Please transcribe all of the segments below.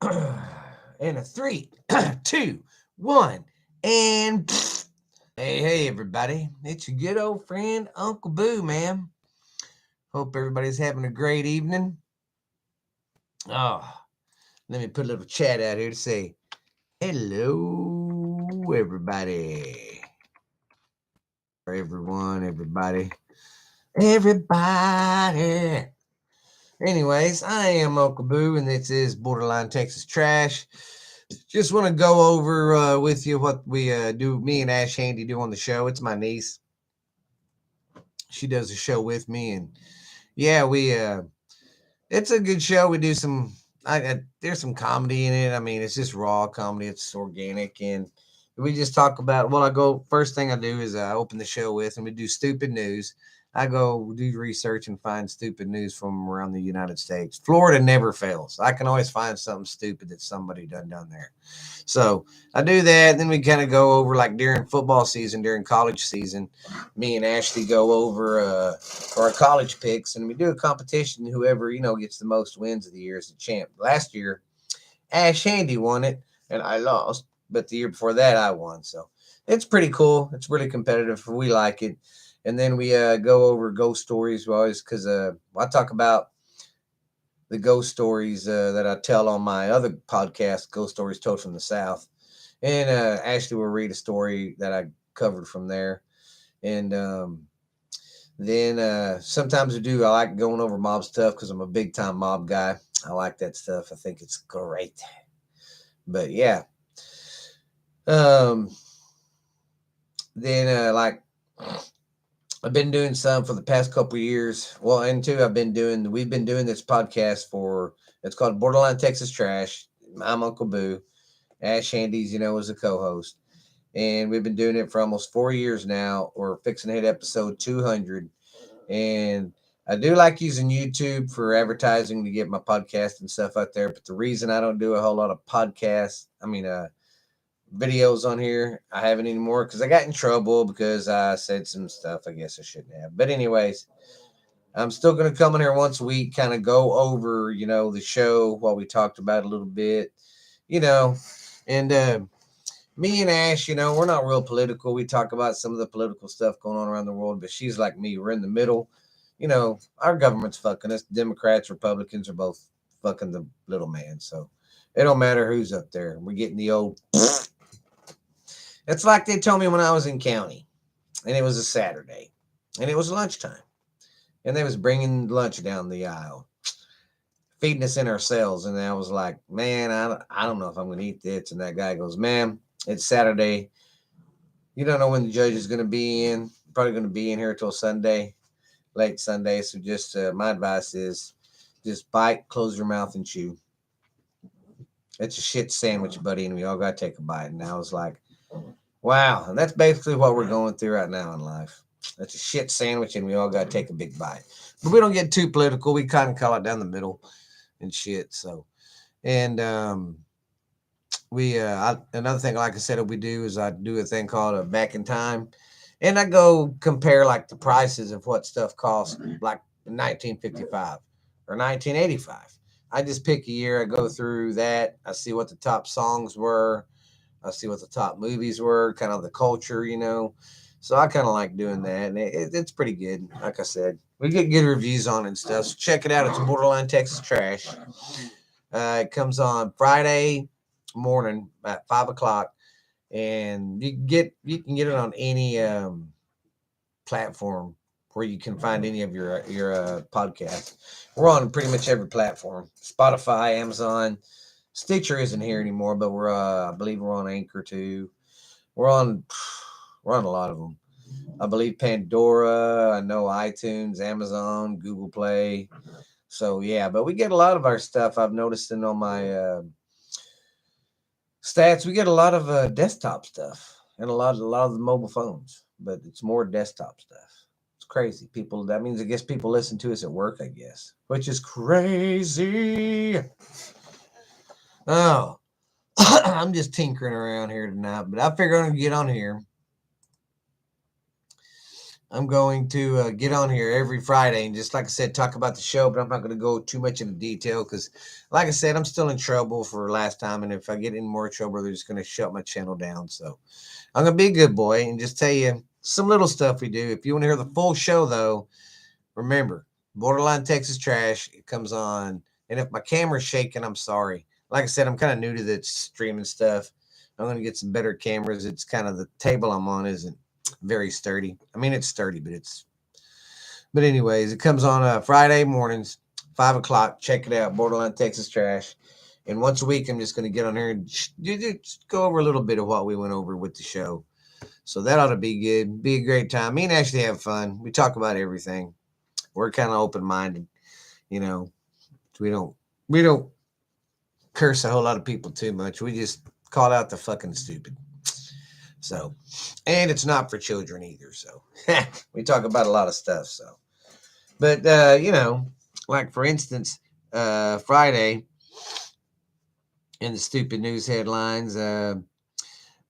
And a three, two, one, and hey, everybody. It's your good old friend, Uncle Boo, man. Hope everybody's having a great evening. Oh, let me put a little chat out here to say hello, everybody. Or everyone, everybody. Anyways, I am Uncle Boo, and this is Borderline Texas Trash. Just want to go over with you what we do. Me and Ash Handy do on the show. It's my niece. She does the show with me, and yeah, we it's a good show. We do some. There's some comedy in it. I mean, it's just raw comedy. It's organic, and we just talk about. Well, I go first thing I do is I open the show with, and we do stupid news. I go do research and find stupid news from around the United States. Florida never fails. I can always find something stupid that somebody done down there. So I do that. Then we kind of go over like during football season, during college season. Me and Ashley go over our college picks, and we do a competition. Whoever gets the most wins of the year is the champ. Last year, Ash Handy won it, and I lost. But the year before that, I won. So it's pretty cool. It's really competitive. We like it. And then we go over ghost stories. We always because I talk about the ghost stories that I tell on my other podcast, Ghost Stories Told from the South. And Ashley will read a story that I covered from there. And then sometimes I like going over mob stuff because I'm a big time mob guy. I like that stuff. I think it's great. But yeah. Um, then like I've been doing some for the past couple of years. Well, and two, we've been doing this podcast it's called Borderline Texas Trash. I'm Uncle Boo. Ash Handy's, is a co-host. And we've been doing it for almost 4 years now. We're fixing to hit episode 200. And I do like using YouTube for advertising to get my podcast and stuff out there. But the reason I don't do a whole lot of videos on here, I haven't anymore because I got in trouble because I said some stuff I guess I shouldn't have. But anyways, I'm still going to come in here once a week, kind of go over, the show, what we talked about a little bit, you know, and me and Ash, we're not real political. We talk about some of the political stuff going on around the world, but she's like me. We're in the middle. Our government's fucking us. Democrats, Republicans are both fucking the little man. So it don't matter who's up there. We're getting the old. It's like they told me when I was in county, and it was a Saturday, and it was lunchtime, and they was bringing lunch down the aisle, feeding us in our cells, and I was like, man, I don't know if I'm going to eat this. And that guy goes, man, it's Saturday. You don't know when the judge is going to be in. Probably going to be in here till Sunday, late Sunday. So just my advice is just bite, close your mouth, and chew. It's a shit sandwich, buddy, and we all got to take a bite. And I was like, wow. And that's basically what we're going through right now in life. That's a shit sandwich, and we all got to take a big bite. But we don't get too political. We kind of call it down the middle and shit. So, and another thing, like I said, what we do is I do a thing called a back in time, and I go compare like the prices of what stuff cost, like in 1955 or 1985. I just pick a year. I go through that. I see what the top songs were. I see what the top movies were, kind of the culture. So I kind of like doing that, and it's pretty good. Like I said, we get good reviews on it and stuff. So check it out. It's Borderline Texas Trash. It comes on Friday morning at 5 o'clock, and you can get it on any platform where you can find any of your podcasts. We're on pretty much every platform: Spotify, Amazon. Stitcher isn't here anymore, but I believe we're on Anchor too. We're on we're on a lot of them. I believe Pandora. I know iTunes, Amazon, Google Play. So yeah, but we get a lot of our stuff. I've noticed in on my stats, we get a lot of desktop stuff and a lot of the mobile phones, but it's more desktop stuff. It's crazy. People. That means I guess people listen to us at work. I guess, which is crazy. Oh, I'm just tinkering around here tonight, but I figure I'm gonna get on here I'm going to get on here every Friday and just like I said, talk about the show, but I'm not going to go too much into detail because, like I said, I'm still in trouble for last time, and if I get any more trouble, they're just going to shut my channel down. So I'm going to be a good boy and just tell you some little stuff we do. If you want to hear the full show, though, remember, Borderline Texas Trash, it comes on. And if my camera's shaking, I'm sorry. Like I said, I'm kind of new to the streaming stuff. I'm going to get some better cameras. It's kind of the table I'm on isn't very sturdy. I mean, it's sturdy, but but anyways, it comes on Friday mornings, 5 o'clock. Check it out, Borderline Texas Trash. And once a week, I'm just going to get on here and just go over a little bit of what we went over with the show. So that ought to be good. Be a great time. Me and Ashley have fun. We talk about everything. We're kind of open minded, you know. We don't curse a whole lot of people too much. We just call out the fucking stupid. So, and it's not for children either. So we talk about a lot of stuff. So, but like for instance, Friday in the stupid news headlines, the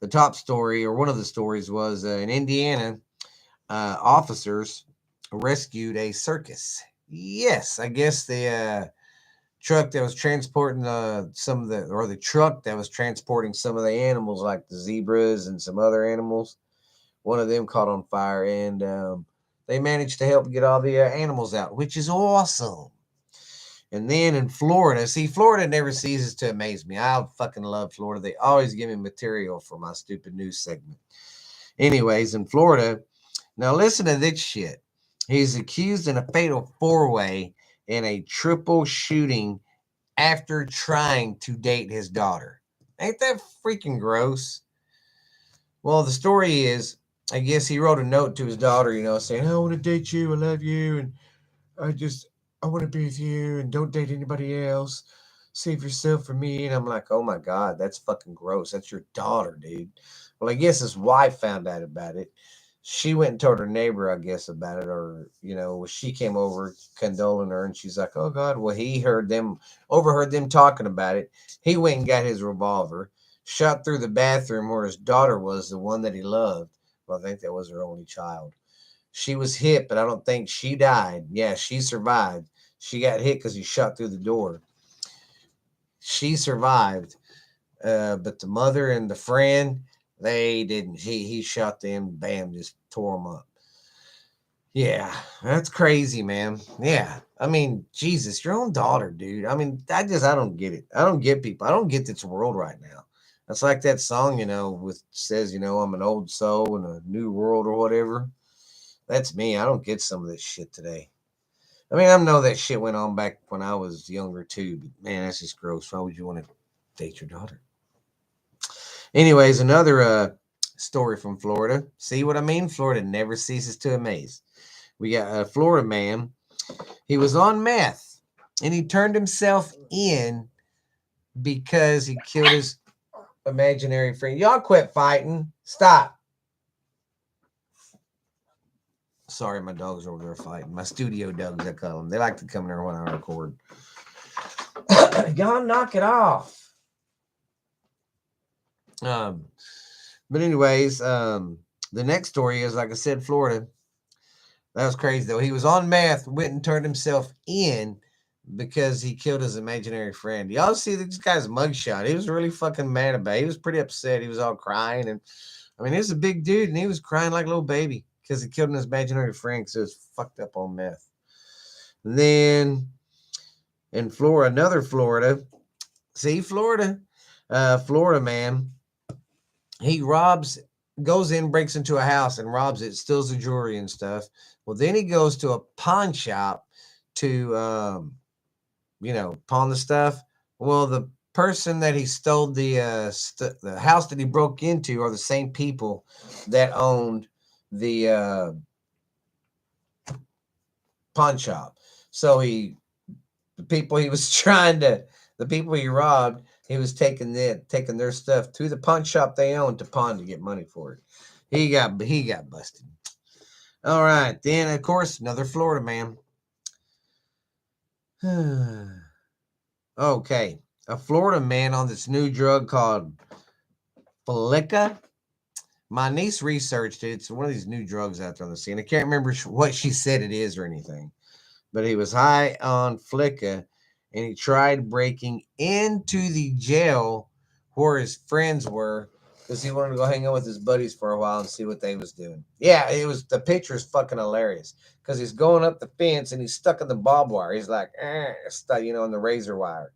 top story or one of the stories was in Indiana, officers rescued a circus. Yes, I guess the truck that was transporting some of the truck that was transporting some of the animals like the zebras and some other animals. One of them caught on fire, and they managed to help get all the animals out, which is awesome. And then in Florida, see, Florida never ceases to amaze me. I fucking love Florida. They always give me material for my stupid news segment. Anyways, in Florida, now listen to this shit. He's accused in a fatal four-way in a triple shooting after trying to date his daughter. Ain't that freaking gross? Well, the story is, I guess he wrote a note to his daughter, saying, I want to date you, I love you, and I want to be with you, and don't date anybody else. Save yourself for me. And I'm like, oh my God, that's fucking gross. That's your daughter, dude. Well, I guess his wife found out about it. She went and told her neighbor, I guess, about it, or she came over condoling her, and she's like, "Oh God!" Well, he overheard them talking about it. He went and got his revolver, shot through the bathroom where his daughter was, the one that he loved. Well, I think that was her only child. She was hit, but I don't think she died. Yeah, she survived. She got hit because he shot through the door. She survived, but the mother and the friend, they didn't. He shot them. Bam, just tore them up. Yeah, that's crazy, man. Yeah, I mean, Jesus, your own daughter, dude. I mean, I don't get it. I don't get people. I don't get this world right now. It's like that song, with says, I'm an old soul in a new world or whatever. That's me. I don't get some of this shit today. I mean, I know that shit went on back when I was younger too, but man, that's just gross. Why would you want to date your daughter? Anyways, another story from Florida. See what I mean? Florida never ceases to amaze. We got a Florida man. He was on meth and he turned himself in because he killed his imaginary friend. Y'all quit fighting. Stop. Sorry, my dogs are over there fighting. My studio dogs, I call them. They like to come in there when I record. Y'all knock it off. But anyways, the next story is, like I said, Florida. That was crazy though. He was on meth, went and turned himself in because he killed his imaginary friend. Y'all see this guy's mugshot? He was really fucking mad about it. He was pretty upset. He was all crying, and I mean, he was a big dude, and he was crying like a little baby because he killed his imaginary friend because he was fucked up on meth. And then in Florida, another Florida. See, Florida man. He goes in, breaks into a house and robs it, steals the jewelry and stuff. Well, then he goes to a pawn shop to, pawn the stuff. Well, the person that he stole the house that he broke into are the same people that owned the pawn shop. So the people he was the people he robbed, he was taking their stuff to the pawn shop they owned to pawn to get money for it. He got busted. All right, then of course another Florida man. Okay, a Florida man on this new drug called Felica. My niece researched it. It's one of these new drugs out there on the scene. I can't remember what she said it is or anything, but he was high on Flicka, and he tried breaking into the jail where his friends were because he wanted to go hang out with his buddies for a while and see what they was doing. Yeah, it was the picture's fucking hilarious because he's going up the fence and he's stuck in the barbed wire. He's like, stuck, in the razor wire,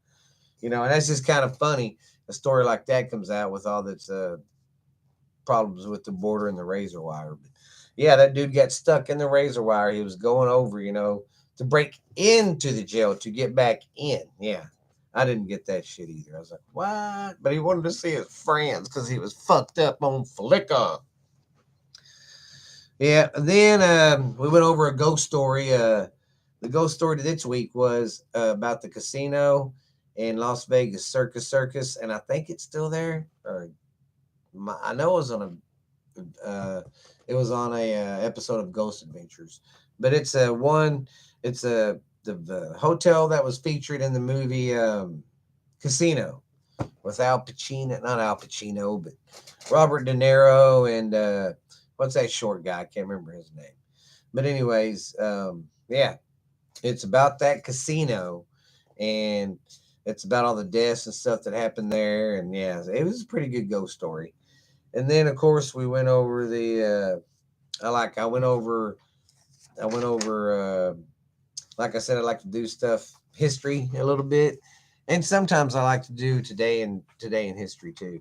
and that's just kind of funny. A story like that comes out with all this problems with the border and the razor wire. But yeah, that dude got stuck in the razor wire. He was going over, to break into the jail to get back in. Yeah. I didn't get that shit either. I was like, what? But he wanted to see his friends because he was fucked up on Flickr. Yeah. Then we went over a ghost story. The ghost story this week was about the casino in Las Vegas, Circus, and I think it's still there. Or I know it was on a it was on a episode of Ghost Adventures, but it's a one. It's the hotel that was featured in the movie Casino with Al Pacino, not Al Pacino, but Robert De Niro and what's that short guy? I can't remember his name. But anyways, yeah, it's about that casino, and it's about all the deaths and stuff that happened there, and yeah, it was a pretty good ghost story. And then of course we went over the I went over like I said, I like to do stuff history a little bit, and sometimes I like to do today in history too.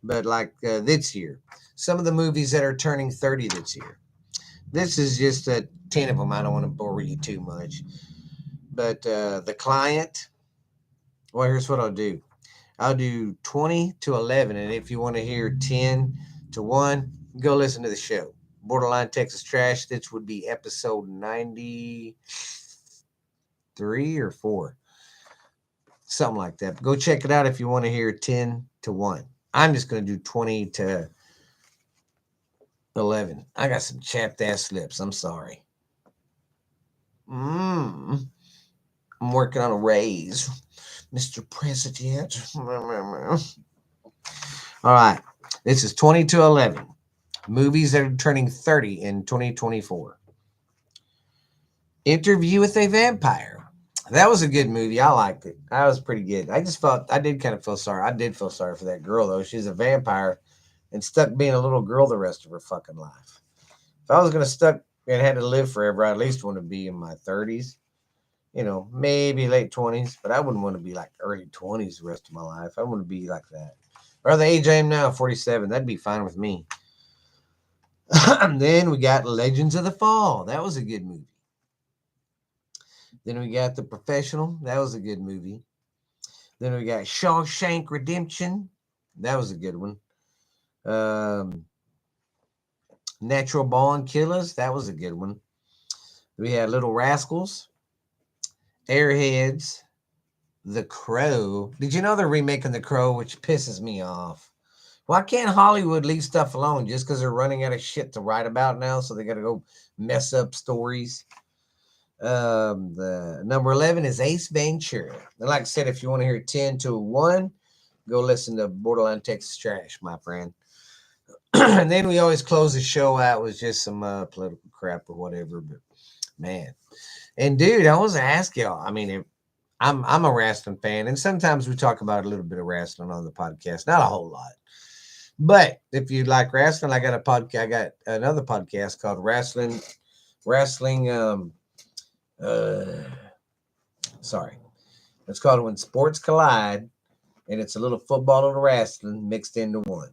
But like this year, some of the movies that are turning 30 this year. This is just 10 of them. I don't want to bore you too much, but The Client. Well, here's what I'll do. I'll do 20 to 11, and if you want to hear 10 to 1, go listen to the show. Borderline Texas Trash. This would be episode 93 or 4, something like that. But go check it out if you want to hear 10 to 1. I'm just going to do 20 to 11. I got some chapped ass lips. I'm sorry. I'm working on a raise, Mr. President. All right. This is 20 to 11. Movies that are turning 30 in 2024. Interview with a Vampire. That was a good movie. I liked it. That was pretty good. I did kind of feel sorry. I did feel sorry for that girl, though. She's a vampire and stuck being a little girl the rest of her fucking life. If I was going to stuck and had to live forever, I at least want to be in my 30s, maybe late 20s, but I wouldn't want to be like early 20s the rest of my life. I want to be like that. Or the age I am now, 47. That'd be fine with me. Then we got Legends of the Fall. That was a good movie. Then we got The Professional. That was a good movie. Then we got Shawshank Redemption. That was a good one. Natural Born Killers. That was a good one. We had Little Rascals, Airheads, The Crow. Did you know they're remaking The Crow, which pisses me off? Why can't Hollywood leave stuff alone just because they're running out of shit to write about now? So they got to go mess up stories. The number 11 is Ace Ventura. And like I said, if you want to hear 10 to 1, go listen to Borderline Texas Trash, my friend. And then we always close the show out with just some political crap or whatever. But man, and dude, I was to ask y'all. I mean, I'm a wrestling fan, and sometimes we talk about a little bit of wrestling on the podcast, not a whole lot. But if you like wrestling, I got a podcast. I got another podcast called Wrestling. Sorry, it's called When Sports Collide, and it's a little football and wrestling mixed into one.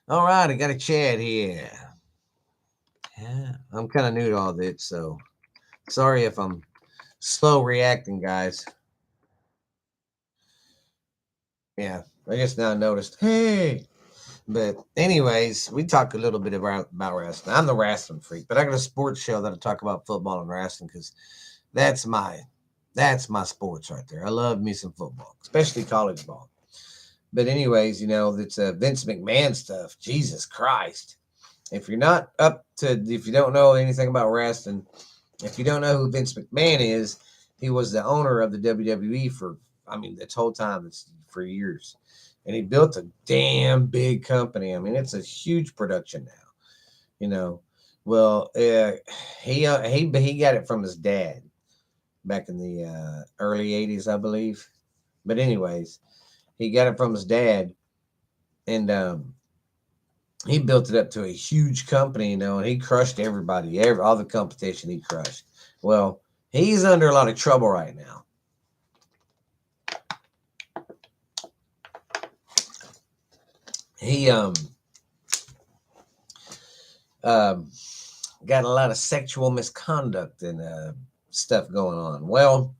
All right, I got a chat here. Yeah, I'm kind of new to all this, so sorry if I'm slow reacting, guys. Yeah, I just now noticed. Hey, but anyways, we talk a little bit about wrestling. I'm the wrestling freak, but I got a sports show that'll talk about football and wrestling because that's my sports right there. I love me some football, especially college ball. But anyways, it's Vince McMahon stuff. Jesus Christ. If you're not if you don't know anything about wrestling, if you don't know who Vince McMahon is, he was the owner of the WWE for I mean, this whole time, it's for years. And he built a damn big company. I mean, it's a huge production now, you know. Well, he got it from his dad back in the early 80s, I believe. But anyways, he got it from his dad, and he built it up to a huge company, and he crushed everybody, all the competition he crushed. Well, he's under a lot of trouble right now. He um got a lot of sexual misconduct and stuff going on. Well,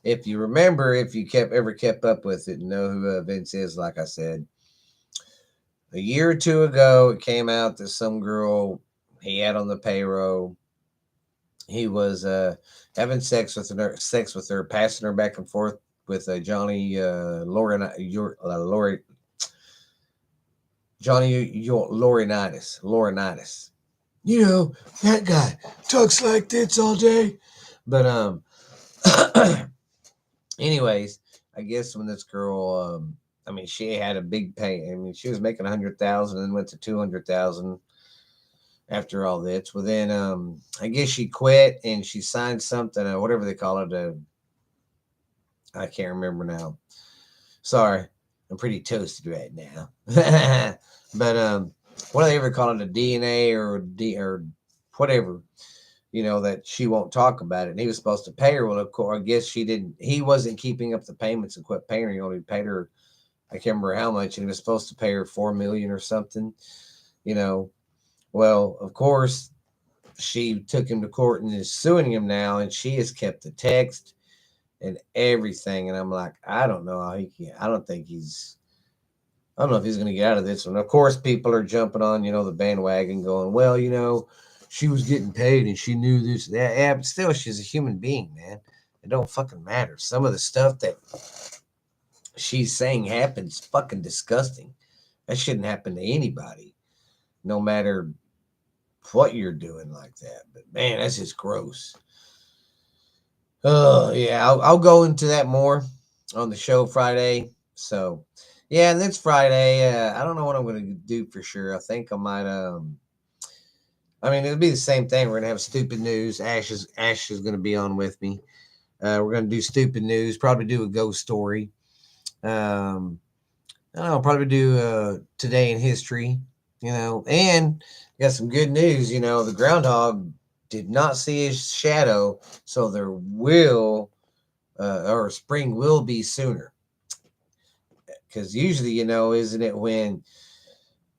if you remember, if you ever kept up with it, and know who Vince is, like I said, a year or two ago, it came out that some girl he had on the payroll, he was having sex with her, passing her back and forth with Johnny Lori Johnny Laurinaitis. You know, that guy talks like this all day. But anyways, I guess when this girl I mean, she had a big pay. I mean, she was making 100,000 and went to 200,000 after all this. Well, then I guess she quit and she signed something, whatever they call it. I can't remember now. Sorry, I'm pretty toasted right now. But what do they ever call it? A DNA or whatever. That she won't talk about it. And he was supposed to pay her. Well, of course, I guess she didn't. He wasn't keeping up the payments and quit paying her. He only paid her, I can't remember how much, and he was supposed to pay her $4 million or something. You know, well, of course, she took him to court and is suing him now, and she has kept the text and everything. And I'm like, I don't know how he can. I don't know if he's going to get out of this one. Of course, people are jumping on, the bandwagon, going, well, she was getting paid and she knew this, that. Yeah, but still, she's a human being, man. It don't fucking matter. Some of the stuff that she's saying happens fucking disgusting. That shouldn't happen to anybody, no matter what you're doing like that. But man, that's just gross. Oh yeah, I'll go into that more on the show Friday. So yeah, and this Friday, I don't know what I'm going to do for sure. I think I might. I mean, it'll be the same thing. We're gonna have stupid news. Ash is going to be on with me. We're going to do stupid news. Probably do a ghost story. Um, I don't know. Probably do today in history. And got some good news. The groundhog did not see his shadow, so there will or spring will be sooner. Because usually, isn't it when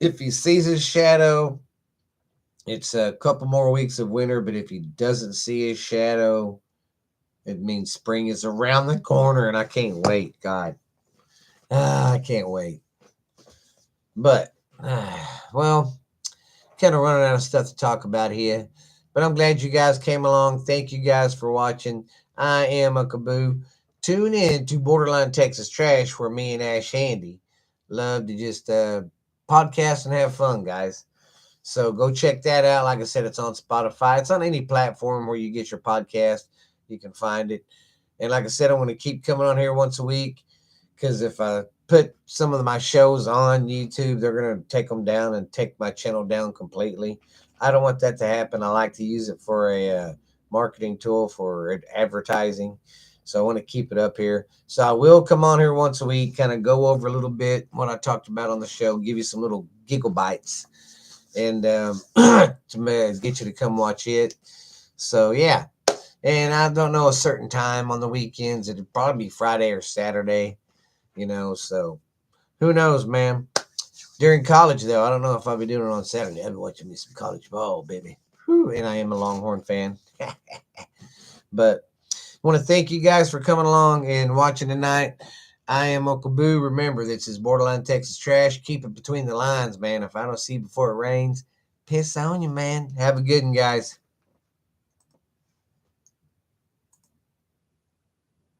if he sees his shadow, it's a couple more weeks of winter, but if he doesn't see his shadow, it means spring is around the corner, and I can't wait. God, I can't wait. But, well, kind of running out of stuff to talk about here. But I'm glad you guys came along. Thank you guys for watching. I am Uncle Boo. Tune in to Borderline Texas Trash, where me and Ash Handy love to just podcast and have fun, guys. So go check that out. Like I said, it's on Spotify. It's on any platform where you get your podcast. You can find it. And like I said, I'm going to keep coming on here once a week, because if I put some of my shows on YouTube, they're going to take them down and take my channel down completely. I don't want that to happen. I like to use it for a marketing tool for advertising. So I want to keep it up here. So I will come on here once a week, kind of go over a little bit what I talked about on the show, give you some little giggle bites, and to get you to come watch it. So yeah. And I don't know a certain time on the weekends. It'd probably be Friday or Saturday, so who knows, man. During college, though, I don't know if I'll be doing it on Saturday. I'll be watching me some college ball, baby. Whew, and I am a Longhorn fan. But I want to thank you guys for coming along and watching tonight. I am Uncle Boo. Remember, this is Borderline Texas Trash. Keep it between the lines, man. If I don't see you before it rains, piss on you, man. Have a good one, guys.